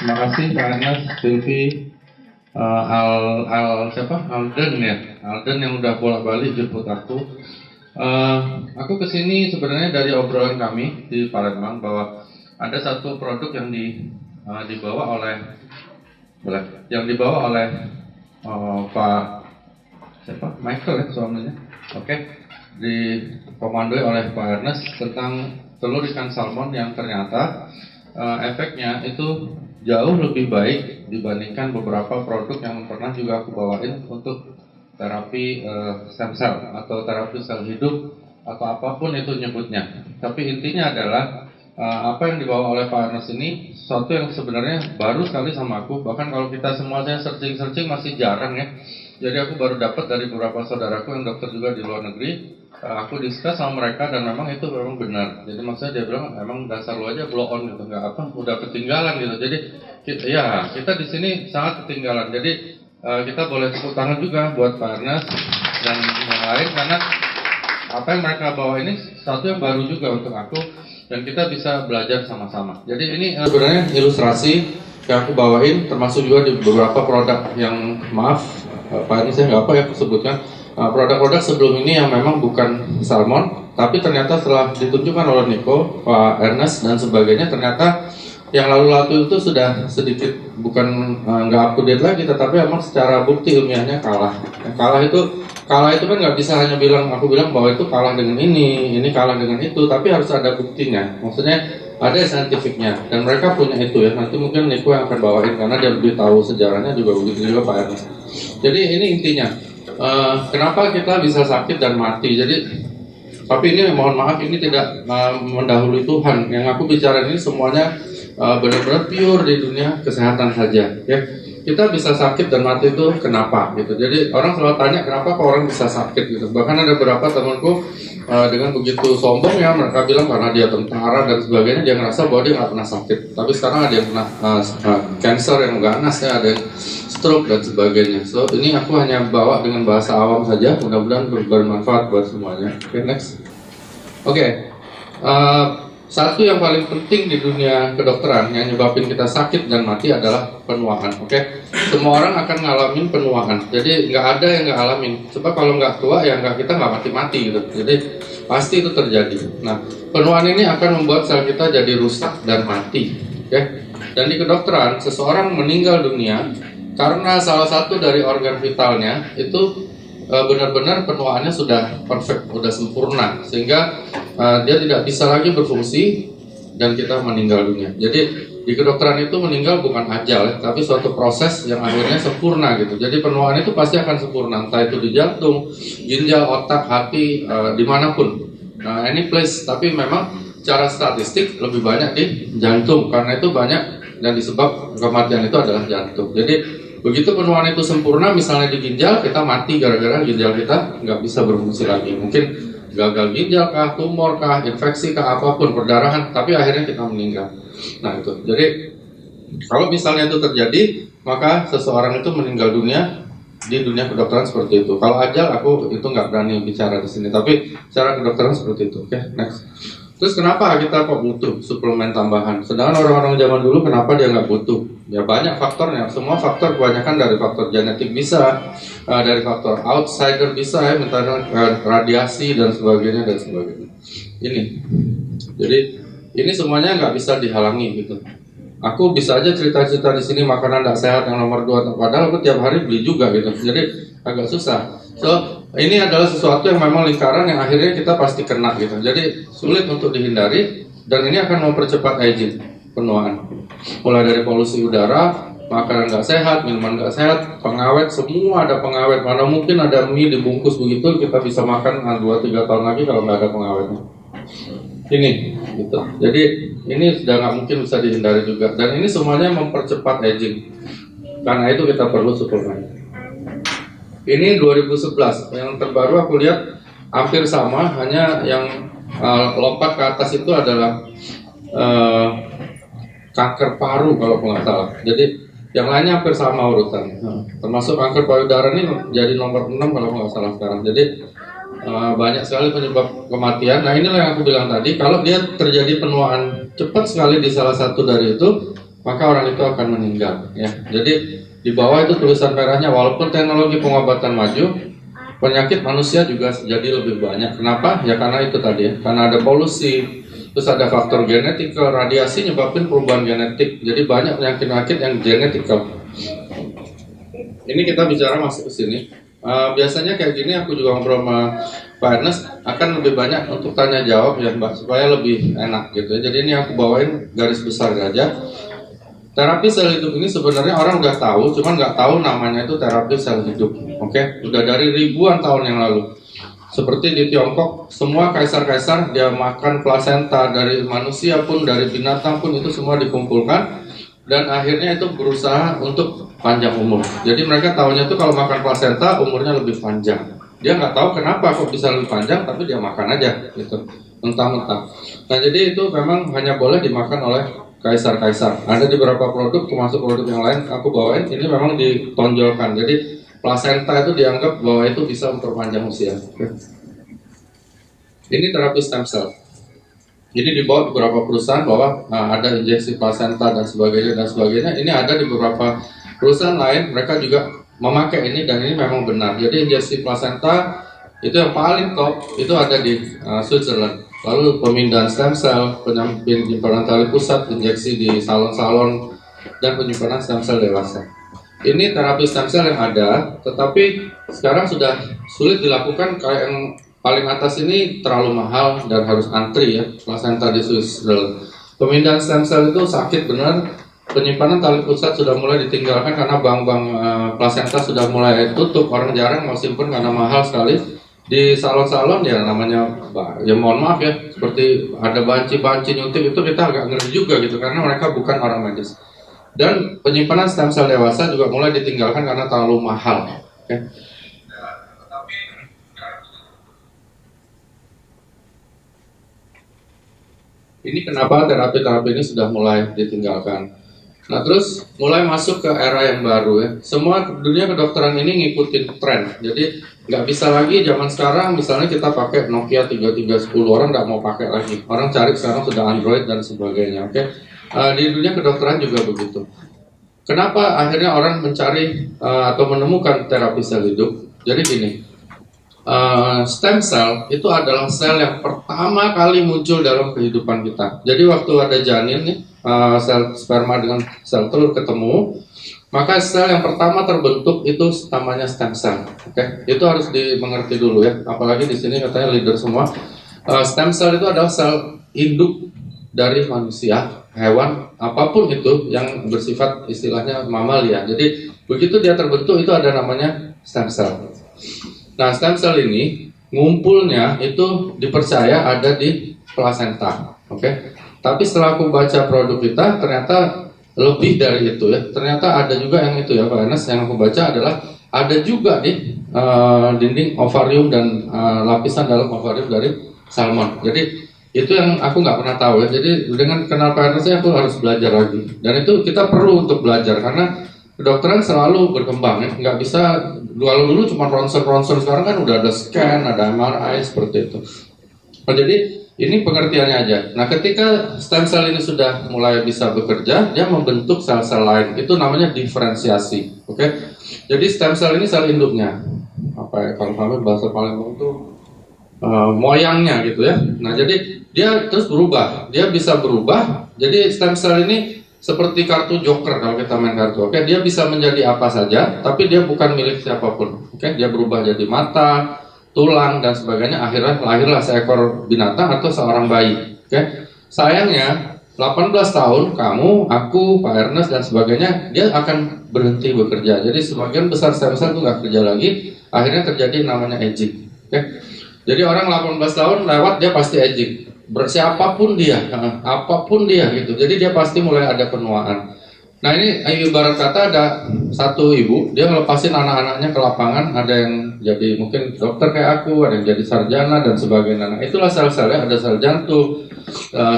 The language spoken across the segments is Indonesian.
Terima kasih Pak Anas, Silvi, Alden ya, Alden yang udah bolak-balik jemput aku. Aku kesini sebenarnya dari obrolan kami di Palembang bahwa ada satu produk yang dibawa oleh Pak Michael ya suaminya. Oke. Dikomandoi oleh Pak Ernest tentang telur ikan salmon yang ternyata efeknya itu jauh lebih baik dibandingkan beberapa produk yang pernah juga aku bawain untuk terapi stem cell atau terapi sel hidup atau apapun itu nyebutnya. Tapi intinya adalah apa yang dibawa oleh Pak Ernest ini sesuatu yang sebenarnya baru sekali sama aku. Bahkan kalau kita semuanya searching masih jarang ya. Jadi aku baru dapat dari beberapa saudaraku yang dokter juga di luar negeri. Aku discuss sama mereka dan memang itu memang benar. Jadi maksudnya dia bilang emang dasar lu aja blow on gitu, nggak apa, udah ketinggalan gitu. Jadi kita di sini sangat ketinggalan. Jadi kita boleh tepuk tangan juga buat Pak Ernest dan yang lain karena apa yang mereka bawa ini sesuatu yang baru juga untuk aku dan kita bisa belajar sama-sama. Jadi ini sebenarnya ilustrasi yang aku bawain termasuk juga di beberapa produk yang Pak Ernest saya nggak apa ya aku sebutkan. Produk-produk sebelum ini yang memang bukan salmon, tapi ternyata setelah ditunjukkan oleh Nico, Pak Ernest dan sebagainya, ternyata yang lalu-lalu itu sudah sedikit bukan nggak up to date lagi, tetapi memang secara bukti ilmiahnya kalah. Kalah itu kan nggak bisa hanya aku bilang bahwa itu kalah dengan ini kalah dengan itu, tapi harus ada buktinya. Maksudnya ada saintifiknya dan mereka punya itu ya. Nanti mungkin Nico yang akan bawain karena dia lebih tahu sejarahnya juga begitu juga Pak Ernest. Jadi ini intinya. Kenapa kita bisa sakit dan mati? Tapi ini mohon maaf ini tidak mendahului Tuhan. Yang aku bicara ini semuanya benar-benar pure di dunia kesehatan saja. Ya, kita bisa sakit dan mati itu kenapa? Gitu. Jadi orang selalu tanya kenapa kok orang bisa sakit gitu. Bahkan ada beberapa temanku dengan begitu sombong ya mereka bilang karena dia tentara dan sebagainya dia ngerasa bahwa dia nggak pernah sakit. Tapi sekarang ada yang pernah cancer yang ganas ya, ada yang stroke dan sebagainya. So ini aku hanya bawa dengan bahasa awam saja. Mudah-mudahan bermanfaat buat semuanya. Oke, next. Oke. Satu yang paling penting di dunia kedokteran yang nyebabin kita sakit dan mati adalah penuaan. Oke, semua orang akan ngalamin penuaan. Jadi nggak ada yang nggak alamin. Sebab kalau nggak tua ya kita nggak mati-mati gitu. Jadi pasti itu terjadi. Nah, penuaan ini akan membuat sel kita jadi rusak dan mati. Oke, dan di kedokteran seseorang meninggal dunia karena salah satu dari organ vitalnya itu benar-benar penuaannya sudah perfect, sudah sempurna, sehingga dia tidak bisa lagi berfungsi dan kita meninggal dunia. Jadi di kedokteran itu meninggal bukan ajal, tapi suatu proses yang akhirnya sempurna gitu. Jadi penuaan itu pasti akan sempurna, entah itu di jantung, ginjal, otak, hati, dimanapun, any place. Tapi memang secara statistik lebih banyak di jantung, karena itu banyak dan disebab kematian itu adalah jantung. Jadi begitu penuaan itu sempurna, misalnya di ginjal, kita mati gara-gara ginjal kita nggak bisa berfungsi lagi. Mungkin gagal ginjal kah, tumor kah, infeksi kah, apapun, perdarahan, tapi akhirnya kita meninggal. Nah itu, jadi kalau misalnya itu terjadi, maka seseorang itu meninggal dunia di dunia kedokteran seperti itu. Kalau ajal, aku itu nggak berani bicara di sini, tapi secara kedokteran seperti itu. Oke, next. Terus kenapa kita kok butuh suplemen tambahan? Sedangkan orang-orang zaman dulu kenapa dia nggak butuh? Ya banyak faktornya. Semua faktor kebanyakan dari faktor genetik bisa, dari faktor outsider bisa ya, misalnya radiasi dan sebagainya dan sebagainya. Ini, jadi ini semuanya nggak bisa dihalangi gitu. Aku bisa aja cerita-cerita di sini makanan tidak sehat yang nomor 2, padahal aku tiap hari beli juga gitu. Jadi agak susah. So ini adalah sesuatu yang memang lingkaran yang akhirnya kita pasti kena gitu. Jadi sulit untuk dihindari dan ini akan mempercepat aging, penuaan. Mulai dari polusi udara, makanan nggak sehat, minuman nggak sehat, pengawet, semua ada pengawet. Mana mungkin ada mie dibungkus begitu kita bisa makan 2-3 tahun lagi kalau nggak ada pengawetnya. Ini gitu. Jadi ini sudah nggak mungkin bisa dihindari juga. Dan ini semuanya mempercepat aging. Karena itu kita perlu suplemen. Ini 2011, yang terbaru aku lihat hampir sama, hanya yang lompat ke atas itu adalah kanker paru kalau nggak salah. Jadi yang lainnya hampir sama urutannya. Termasuk kanker payudara ini jadi nomor 6 kalau nggak salah sekarang. Jadi banyak sekali penyebab kematian. Nah inilah yang aku bilang tadi, kalau dia terjadi penuaan cepat sekali di salah satu dari itu, maka orang itu akan meninggal. Ya, jadi di bawah itu tulisan merahnya, walaupun teknologi pengobatan maju, penyakit manusia juga jadi lebih banyak. Kenapa? Ya karena itu tadi ya, karena ada polusi, terus ada faktor genetik, radiasi nyebabin perubahan genetik. Jadi banyak penyakit-penyakit yang genetikal. Ini kita bicara masuk ke sini. Biasanya kayak gini aku juga ngobrol sama Pak Ernest, akan lebih banyak untuk tanya jawab ya Mbak, supaya lebih enak gitu ya. Jadi ini aku bawain garis besar aja. Terapi sel hidup ini sebenarnya orang udah tahu, cuman nggak tahu namanya itu terapi sel hidup. Oke, udah dari ribuan tahun yang lalu. Seperti di Tiongkok, semua kaisar-kaisar dia makan plasenta, dari manusia pun, dari binatang pun, itu semua dikumpulkan dan akhirnya itu berusaha untuk panjang umur. Jadi mereka tahunya itu kalau makan plasenta umurnya lebih panjang. Dia nggak tahu kenapa kok bisa lebih panjang, tapi dia makan aja gitu, mentah-mentah. Nah jadi itu memang hanya boleh dimakan oleh kaisar-kaisar. Ada di beberapa produk, termasuk produk yang lain aku bawain, ini memang ditonjolkan. Jadi plasenta itu dianggap bahwa itu bisa memperpanjang usia. Ini terapi stem cell. Ini dibawa di beberapa perusahaan bahwa ada injeksi plasenta dan sebagainya dan sebagainya. Ini ada di beberapa perusahaan lain, mereka juga memakai ini dan ini memang benar. Jadi injeksi plasenta itu yang paling top itu ada di Switzerland. Lalu pemindahan stem cell, penyimpanan tali pusat, injeksi di salon-salon, dan penyimpanan stem cell dewasa. Ini terapi stem cell yang ada, tetapi sekarang sudah sulit dilakukan. Kayak yang paling atas ini terlalu mahal dan harus antri ya, plasenta di Switzerland. Pemindahan stem cell itu sakit benar. Penyimpanan tali pusat sudah mulai ditinggalkan karena bank-bank plasenta sudah mulai tutup. Orang jarang mau simpen karena mahal sekali. Di salon-salon ya namanya, ya mohon maaf ya, seperti ada banci-banci nyuntik itu kita agak ngeri juga gitu, karena mereka bukan orang medis. Dan penyimpanan stem cell dewasa juga mulai ditinggalkan karena terlalu mahal. Okay. Ini kenapa terapi-terapi ini sudah mulai ditinggalkan. Nah terus mulai masuk ke era yang baru ya. Semua dunia kedokteran ini ngikutin tren. Jadi nggak bisa lagi zaman sekarang misalnya kita pakai Nokia 3310, orang nggak mau pakai lagi. Orang cari sekarang sudah Android dan sebagainya. Oke. Di dunia kedokteran juga begitu. Kenapa akhirnya orang mencari atau menemukan terapi sel hidup? Jadi gini, stem cell itu adalah sel yang pertama kali muncul dalam kehidupan kita. Jadi waktu ada janin nih, sel sperma dengan sel telur ketemu, maka sel yang pertama terbentuk itu namanya stem cell. Oke, itu harus dimengerti dulu ya. Apalagi di sini katanya leader semua. Stem cell itu adalah sel induk dari manusia, hewan, apapun itu yang bersifat istilahnya mamalia. Jadi begitu dia terbentuk itu ada namanya stem cell. Nah, stem cell ini ngumpulnya itu dipercaya ada di plasenta. Oke. Tapi setelah aku baca produk kita, ternyata lebih dari itu ya. Ternyata ada juga yang itu ya Pak Ernest, yang aku baca adalah ada juga di dinding ovarium dan lapisan dalam ovarium dari salmon. Jadi itu yang aku nggak pernah tahu ya. Jadi dengan kenal Pak Ernest aku harus belajar lagi. Dan itu kita perlu untuk belajar karena kedokteran selalu berkembang ya. Nggak bisa kalau dulu cuma ronsen-ronsen, sekarang kan udah ada scan, ada MRI seperti itu. Nah, jadi ini pengertiannya aja. Nah, ketika stem cell ini sudah mulai bisa bekerja, dia membentuk sel-sel lain. Itu namanya diferensiasi. Oke. Jadi stem cell ini sel induknya. Apa ya kalau kami bahasa Palembang itu moyangnya gitu ya. Nah, jadi dia terus berubah. Dia bisa berubah. Jadi stem cell ini seperti kartu joker kalau kita main kartu. Oke, dia bisa menjadi apa saja, tapi dia bukan milik siapapun. Oke, dia berubah jadi mata, tulang dan sebagainya. Akhirnya lahirlah seekor binatang atau seorang bayi. Oke, sayangnya 18 tahun kamu, aku, Pak Ernest dan sebagainya, dia akan berhenti bekerja. Jadi sebagian besar stem cell itu nggak kerja lagi. Akhirnya terjadi namanya aging. Oke, jadi orang 18 tahun lewat dia pasti aging. Siapapun dia, apapun dia gitu. Jadi dia pasti mulai ada penuaan. Nah ini ibarat kata ada satu ibu, dia ngelepasin anak-anaknya ke lapangan. Ada yang jadi mungkin dokter kayak aku, ada yang jadi sarjana dan sebagainya. Nah itulah sel-selnya, ada sel jantung,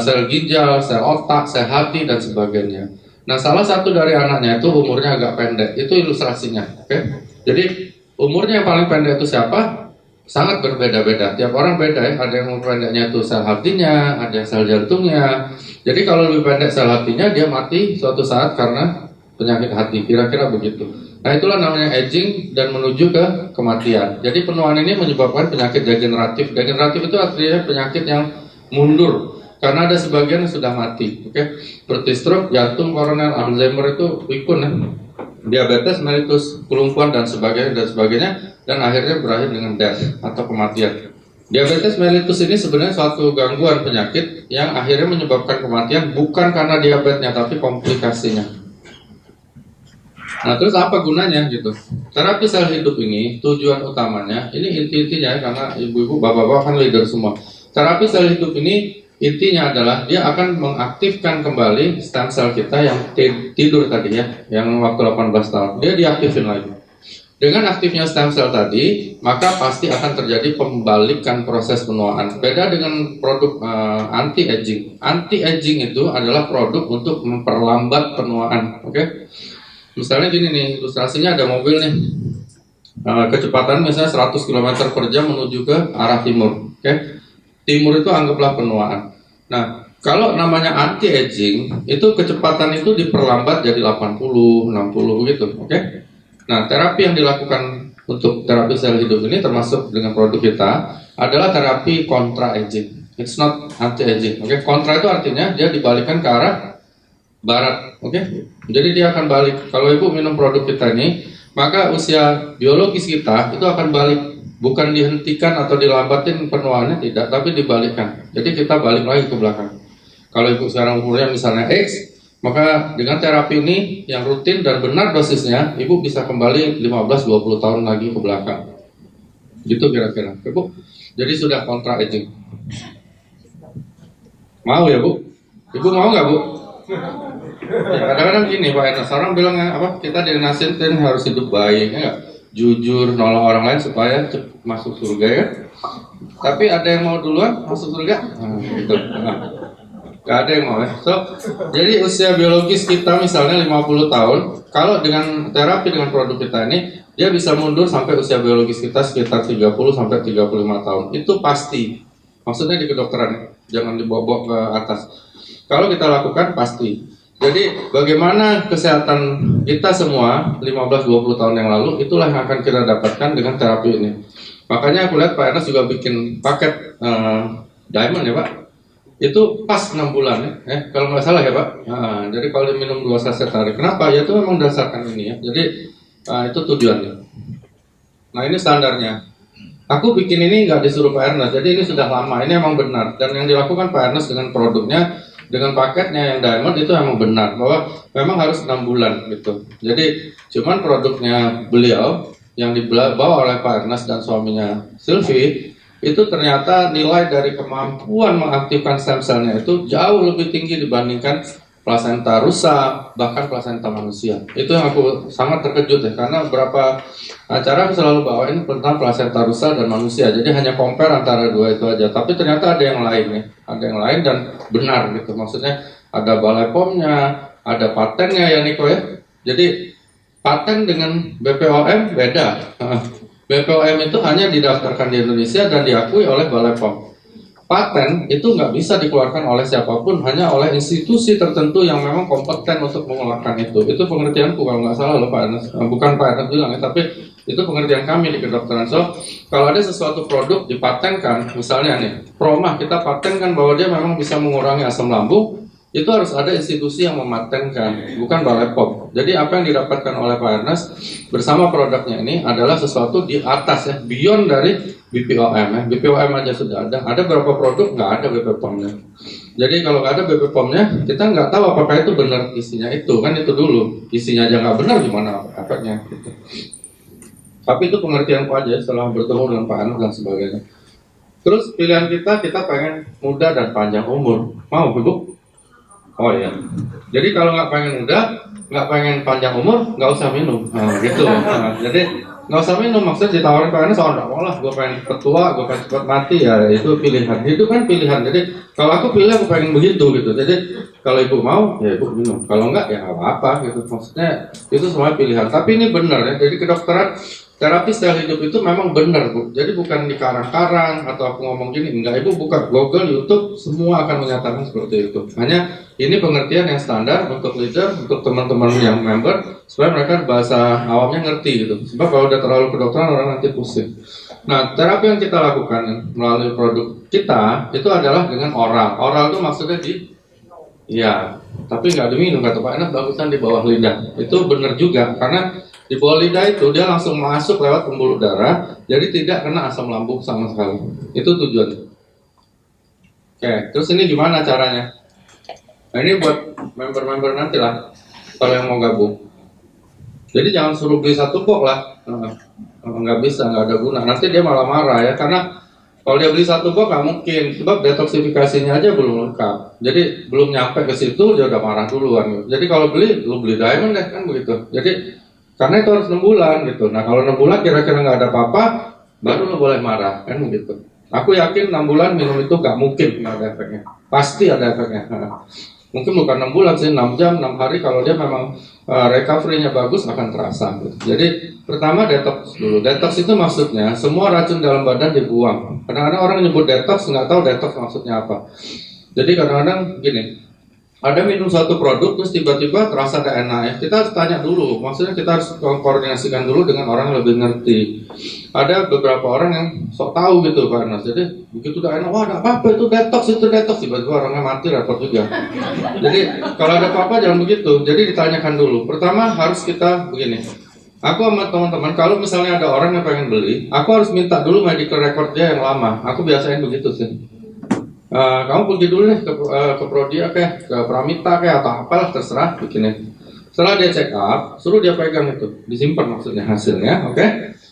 sel ginjal, sel otak, sel hati dan sebagainya. Nah salah satu dari anaknya itu umurnya agak pendek. Itu ilustrasinya. Oke? Jadi umurnya yang paling pendek itu siapa? sangat berbeda-beda. Tiap orang beda ya. Ada yang pendeknya itu sel hatinya, ada yang sel jantungnya. Jadi kalau lebih pendek sel hatinya, dia mati suatu saat karena penyakit hati. Kira-kira begitu. Nah itulah namanya aging dan menuju ke kematian. Jadi penuaan ini menyebabkan penyakit degeneratif. Degeneratif itu artinya penyakit yang mundur. Karena ada sebagian yang sudah mati. Oke? Seperti stroke, jantung, koroner, Alzheimer itu pikun ya. Diabetes, mellitus, kelumpuhan dan sebagainya, dan akhirnya berakhir dengan death atau kematian. Diabetes mellitus ini sebenarnya suatu gangguan penyakit yang akhirnya menyebabkan kematian bukan karena diabetesnya tapi komplikasinya. Nah terus apa gunanya gitu? Terapi sel hidup ini tujuan utamanya, ini intinya karena ibu-ibu, bapak-bapak kan leader semua. Terapi sel hidup ini intinya adalah dia akan mengaktifkan kembali stem cell kita yang tidur tadi ya, yang waktu 18 tahun. Dia diaktifin lagi. Dengan aktifnya stem cell tadi, maka pasti akan terjadi pembalikan proses penuaan. Beda dengan produk anti-aging. Anti-aging itu adalah produk untuk memperlambat penuaan. Oke? Misalnya gini nih, ilustrasinya ada mobil nih. Kecepatan misalnya 100 km per jam menuju ke arah timur. Oke? Timur itu anggaplah penuaan. Nah, kalau namanya anti-aging, itu kecepatan itu diperlambat jadi 80, 60 begitu, oke? Nah, terapi yang dilakukan untuk terapi sel hidup ini termasuk dengan produk kita adalah terapi kontra-aging. It's not anti-aging, oke? Kontra itu artinya dia dibalikkan ke arah barat, oke? Jadi dia akan balik. Kalau ibu minum produk kita ini, maka usia biologis kita itu akan balik. Bukan dihentikan atau dilambatin penuaannya, tidak, tapi dibalikkan. Jadi kita balik lagi ke belakang. Kalau ibu sekarang umurnya misalnya X, maka dengan terapi ini yang rutin dan benar dosisnya, ibu bisa kembali 15-20 tahun lagi ke belakang. Gitu kira-kira, ibu. Jadi sudah kontra aging. Mau ya bu? Ibu mau nggak bu? Ya, kadang-kadang gini Pak Enes, orang bilang apa? Kita dinasihatin harus hidup baik, ya nggak? Jujur, nolong orang lain supaya masuk surga ya. Tapi ada yang mau duluan masuk surga? Gitu. Gak ada yang mau ya. So, jadi usia biologis kita misalnya 50 tahun, kalau dengan terapi dengan produk kita ini, dia bisa mundur sampai usia biologis kita sekitar 30 sampai 35 tahun. Itu pasti. Maksudnya di kedokteran, jangan dibawa-bawa ke atas. Kalau kita lakukan pasti. Jadi bagaimana kesehatan kita semua 15-20 tahun yang lalu, itulah yang akan kita dapatkan dengan terapi ini. Makanya aku lihat Pak Ernest juga bikin paket Diamond ya Pak. Itu pas 6 bulan ya, kalau nggak salah ya Pak. Jadi kalau diminum 2 saset sehari. Kenapa? Ya itu memang dasarkan ini ya. Jadi itu tujuannya. Nah ini standarnya. Aku bikin ini nggak disuruh Pak Ernest, jadi ini sudah lama. Ini emang benar. Dan yang dilakukan Pak Ernest dengan produknya, dengan paketnya yang Diamond itu emang benar bahwa memang harus 6 bulan gitu. Jadi cuman produknya beliau yang dibawa oleh Pak Ernest dan suaminya Sylvie itu ternyata nilai dari kemampuan mengaktifkan stem cell-nya itu jauh lebih tinggi dibandingkan plasenta rusa, bahkan plasenta manusia. Itu yang aku sangat terkejut ya, karena beberapa acara aku selalu bawain tentang plasenta rusa dan manusia. Jadi hanya compare antara dua itu aja. Tapi ternyata ada yang lain ya, ada yang lain dan benar gitu. Maksudnya ada balai POM-nya, ada patennya ya Niko ya. Jadi paten dengan BPOM beda. BPOM itu hanya didaftarkan di Indonesia dan diakui oleh balai POM. Paten itu nggak bisa dikeluarkan oleh siapapun, hanya oleh institusi tertentu yang memang kompeten untuk mengeluarkan itu. Itu pengertianku kalau nggak salah loh Pak Ernest. Bukan Pak Ernest bilang ya, tapi itu pengertian kami di kedokteran. So, kalau ada sesuatu produk dipatenkan, misalnya nih, Promah kita patenkan bahwa dia memang bisa mengurangi asam lambung, itu harus ada institusi yang mematenkan, bukan balai POM. Jadi apa yang didapatkan oleh Pak Ernest bersama produknya ini adalah sesuatu di atas ya, beyond dari BPOM ya. BPOM aja sudah ada. Ada beberapa produk nggak ada BPOM-nya. Jadi kalau nggak ada BPOM-nya, kita nggak tahu apakah itu benar isinya itu. Kan itu dulu. Isinya aja nggak benar, gimana efeknya gitu. Tapi itu pengertianku aja setelah bertemu dengan Pak Ernest dan sebagainya. Terus pilihan kita pengen muda dan panjang umur. Mau Bu? Oh iya. Jadi kalau nggak pengen muda, nggak pengen panjang umur, nggak usah minum. Nah, gitu. Nah, jadi nggak usah minum, maksudnya ditawarin Pak Ernest, oh nggak mau lah, gue pengen cepet tua, gue pengen cepet mati, ya itu pilihan. Itu kan pilihan. Jadi kalau aku pilih, aku pengen begitu gitu. Jadi kalau ibu mau, ya ibu minum. Kalau nggak, ya nggak apa-apa gitu. Maksudnya itu semua pilihan. Tapi ini benar ya. Jadi kedokteran terapi style hidup itu memang benar, Bu. Jadi bukan di karang-karang atau aku ngomong gini, enggak. Ibu buka Google, YouTube, semua akan menyatakan seperti itu. Hanya ini pengertian yang standar untuk leader, untuk teman-teman yang member, supaya mereka bahasa awamnya ngerti gitu. Sebab kalau udah terlalu kedokteran orang nanti pusing. Nah, terapi yang kita lakukan melalui produk kita itu adalah dengan oral. Oral itu maksudnya ya, tapi nggak diminum, kata Pak Enak, bagusan di bawah lidah. Itu benar juga, karena di bawah lidah itu dia langsung masuk lewat pembuluh darah, jadi tidak kena asam lambung sama sekali. Itu tujuannya. Oke, terus ini gimana caranya? Nah, ini buat member-member nanti lah, kalau yang mau gabung. Jadi jangan suruh beli satu box lah, nggak bisa, nggak ada guna. Nanti dia malah marah ya, karena kalau dia beli satu box nggak mungkin, sebab detoksifikasinya aja belum lengkap. Jadi belum nyampe ke situ dia udah marah duluan. Jadi kalau lu beli diamond deh kan begitu. Jadi karena itu harus 6 bulan gitu. Nah kalau 6 bulan kira-kira nggak ada apa-apa, baru lu boleh marah kan begitu. Aku yakin 6 bulan minum itu nggak mungkin nggak ada efeknya. Pasti ada efeknya. Mungkin bukan 6 bulan sih, 6 jam, 6 hari kalau dia memang recovery-nya bagus akan terasa gitu. Jadi pertama detox dulu. Detox itu maksudnya semua racun dalam badan dibuang. Kadang-kadang orang nyebut detox nggak tahu detox maksudnya apa. Jadi kadang-kadang gini, ada minum suatu produk terus tiba-tiba terasa ada enak ya. Kita harus tanya dulu, maksudnya kita harus koordinasikan dulu dengan orang yang lebih ngerti. Ada beberapa orang yang sok tahu gitu Pak Nas. Jadi begitu udah enak, wah ada apa itu detox, tiba-tiba orangnya mati repot juga. Jadi kalau ada apa-apa jangan begitu. Jadi ditanyakan dulu. Pertama harus kita begini. Aku sama teman-teman, kalau misalnya ada orang yang pengen beli, aku harus minta dulu medical record dia yang lama. Aku biasain begitu sih. Kamu pergi dulu deh ke Prodia kayak ke Pramita kayak atau apalah terserah bikinnya. Setelah dia check up, suruh dia pegang itu, disimpan maksudnya hasilnya, oke?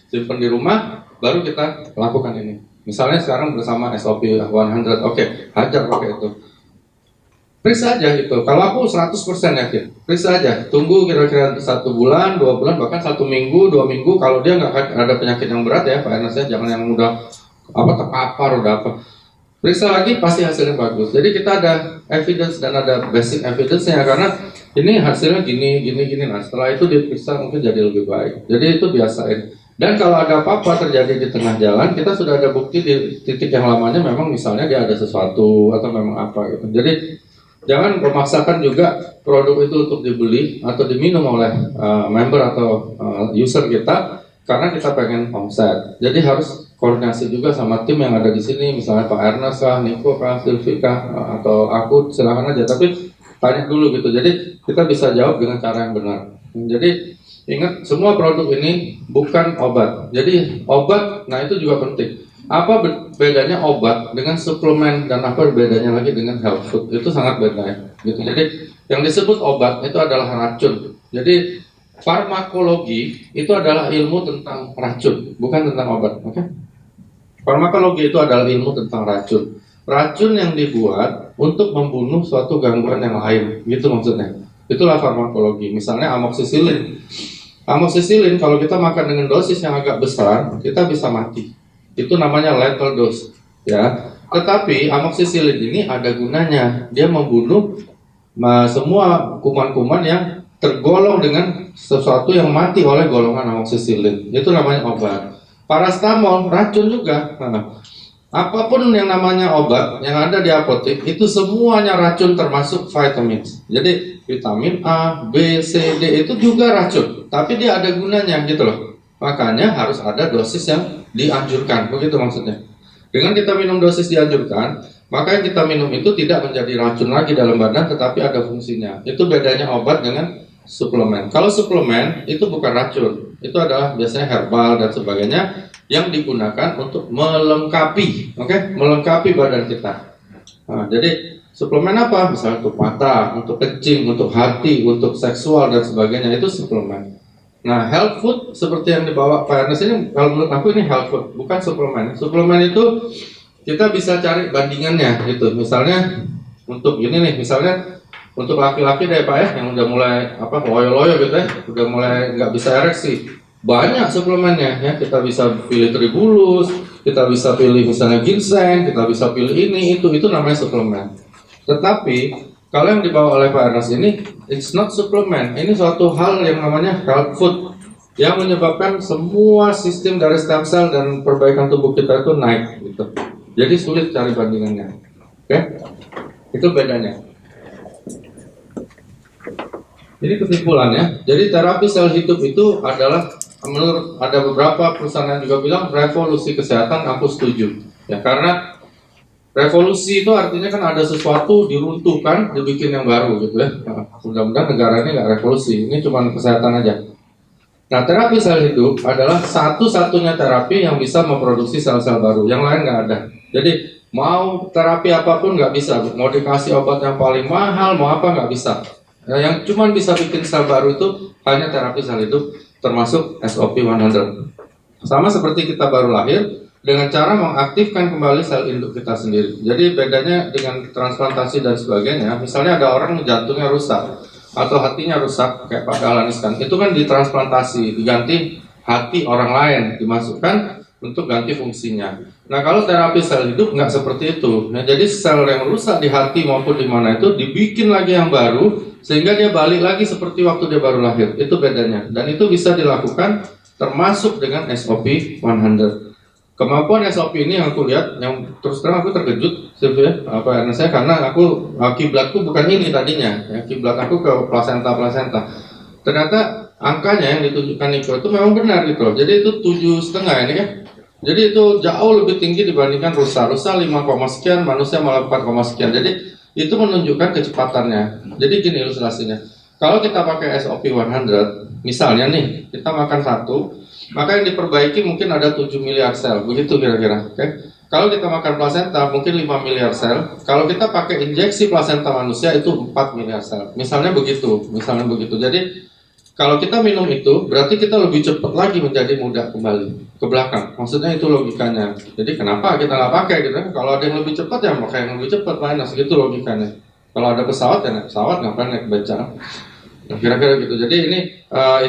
Simpan di rumah, baru kita lakukan ini. Misalnya sekarang bersama SOP 100, oke, hajar pakai itu. Periksa aja gitu. Kalau aku 100% yakin, periksa aja. Tunggu kira-kira 1 bulan, 2 bulan, bahkan 1 minggu, 2 minggu. Kalau dia nggak ada penyakit yang berat ya, Pak Ernest, jangan yang udah terpapar udah apa. Periksa lagi pasti hasilnya bagus. Jadi kita ada evidence dan ada basic evidence-nya karena ini hasilnya gini. Nah setelah itu diperiksa mungkin jadi lebih baik. Jadi itu biasain. Dan kalau ada apa-apa terjadi di tengah jalan, kita sudah ada bukti di titik yang lamanya memang misalnya dia ada sesuatu atau memang apa gitu. Jadi jangan memaksakan juga produk itu untuk dibeli atau diminum oleh member atau user kita karena kita pengen omset. Jadi harus koordinasi juga sama tim yang ada di sini, misalnya Pak Ernest kah, Niko kah, Silvi kah, atau aku, silakan aja. Tapi tanya dulu gitu. Jadi kita bisa jawab dengan cara yang benar. Jadi ingat semua produk ini bukan obat. Jadi obat, nah itu juga penting. Apa bedanya obat dengan suplemen dan apa bedanya lagi dengan health food? Itu sangat beda ya. Gitu. Jadi yang disebut obat itu adalah racun. Jadi farmakologi itu adalah ilmu tentang racun, bukan tentang obat. Oke? Farmakologi itu adalah ilmu tentang racun. Racun yang dibuat untuk membunuh suatu gangguan yang lain, gitu maksudnya. Itulah farmakologi. Misalnya amoksisilin. Amoksisilin kalau kita makan dengan dosis yang agak besar, kita bisa mati. Itu namanya lethal dose, ya. Tetapi amoksisilin ini ada gunanya. Dia membunuh semua kuman-kuman yang tergolong dengan sesuatu yang mati oleh golongan amoksisilin. Itu namanya obat. Parastamol, racun juga. Nah, apapun yang namanya obat yang ada di apotek itu semuanya racun termasuk vitamin. Jadi vitamin A, B, C, D itu juga racun, tapi dia ada gunanya gitu loh. Makanya harus ada dosis yang dianjurkan, begitu maksudnya. Dengan kita minum dosis dianjurkan, maka yang kita minum itu tidak menjadi racun lagi dalam badan, tetapi ada fungsinya. Itu bedanya obat dengan suplemen. Kalau suplemen itu bukan racun, itu adalah biasanya herbal dan sebagainya yang digunakan untuk melengkapi, melengkapi badan kita. Nah, jadi suplemen apa? Misalnya untuk mata, untuk kencing, untuk hati, untuk seksual dan sebagainya itu suplemen. Nah, health food seperti yang dibawa Pak Ernest ini, kalau menurut aku ini health food, bukan suplemen. Suplemen itu kita bisa cari bandingannya gitu. Misalnya untuk ini nih, misalnya untuk laki-laki deh Pak ya, yang udah mulai loyo-loyo gitu ya, udah mulai nggak bisa ereksi, banyak suplemennya ya. Kita bisa pilih tribulus, kita bisa pilih misalnya ginseng, kita bisa pilih ini itu namanya suplemen. Tetapi kalau yang dibawa oleh Pak Ernest ini, it's not suplemen, ini suatu hal yang namanya health food. yang menyebabkan semua sistem dari stem cell dan perbaikan tubuh kita itu naik gitu. Jadi sulit cari bandingannya. Oke? Itu bedanya. Ini kesimpulannya. Jadi terapi sel hidup itu adalah, menurut ada beberapa perusahaan yang juga bilang revolusi kesehatan. Aku setuju. Ya, karena revolusi itu artinya kan ada sesuatu diruntuhkan, dibikin yang baru gitu ya. Nah, mudah-mudahan negara ini nggak revolusi. Ini cuma kesehatan aja. Nah, terapi sel hidup adalah satu-satunya terapi yang bisa memproduksi sel-sel baru. Yang lain nggak ada. Jadi, mau terapi apapun nggak bisa. Mau dikasih obat yang paling mahal, mau apa nggak bisa. Nah, yang cuma bisa bikin sel baru itu hanya terapi sel hidup, termasuk SOP 100. Sama seperti kita baru lahir, dengan cara mengaktifkan kembali sel induk kita sendiri. Jadi, bedanya dengan transplantasi dan sebagainya, misalnya ada orang jantungnya rusak, atau hatinya rusak kayak Pak Dahlan Iskan, itu kan ditransplantasi, diganti hati orang lain, dimasukkan untuk ganti fungsinya. Nah, kalau terapi sel hidup nggak seperti itu. Nah, jadi sel yang rusak di hati maupun di mana itu dibikin lagi yang baru sehingga dia balik lagi seperti waktu dia baru lahir. Itu bedanya. Dan itu bisa dilakukan termasuk dengan SOP 100. Kemampuan SOP ini yang aku lihat, yang terus terang aku terkejut, Sylvia, saya karena aku kiblatku bukan ini tadinya, ya, kiblat aku ke plasenta. Ternyata angkanya yang ditunjukkan Niko itu memang benar gitu loh. Jadi itu 7,5 ini kan. Jadi itu jauh lebih tinggi dibandingkan rusa 5, sekian, manusia malah 4, sekian. Jadi itu menunjukkan kecepatannya. Jadi gini ilustrasinya. Kalau kita pakai SOP 100, misalnya nih, kita makan satu, maka yang diperbaiki mungkin ada 7 miliar sel, begitu kira-kira. Okay? Kalau kita makan plasenta mungkin 5 miliar sel. Kalau kita pakai injeksi plasenta manusia itu 4 miliar sel. Misalnya begitu. Jadi kalau kita minum itu berarti kita lebih cepat lagi menjadi muda kembali ke belakang. Maksudnya itu logikanya. Jadi kenapa kita nggak pakai gitu? Kalau ada yang lebih cepat ya pakai yang lebih cepat, minus gitu logikanya. Kalau ada pesawat ya naik pesawat, ngapain naik beca? Kira-kira gitu. Jadi ini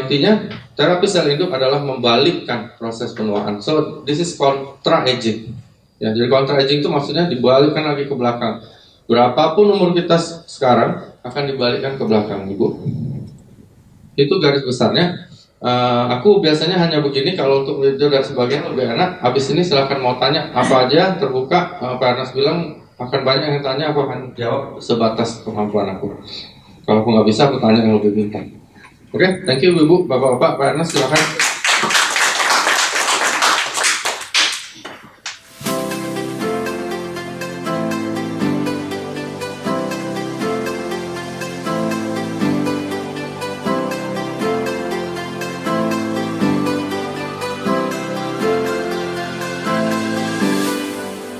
intinya terapi sel hidup adalah membalikkan proses penuaan. So this is contra aging. Ya, jadi contra aging itu maksudnya dibalikkan lagi ke belakang. Berapapun umur kita sekarang akan dibalikkan ke belakang, Ibu. Itu garis besarnya. Aku biasanya hanya begini. Kalau untuk video dan sebagainya lebih enak. Habis ini silahkan mau tanya apa aja, terbuka. Pak Ernest bilang akan banyak yang tanya, aku akan jawab sebatas kemampuan aku. Kalau aku nggak bisa, aku tanya yang lebih pintar. Oke, thank you Ibu, Bapak-Bapak, Pak Ernest, silakan.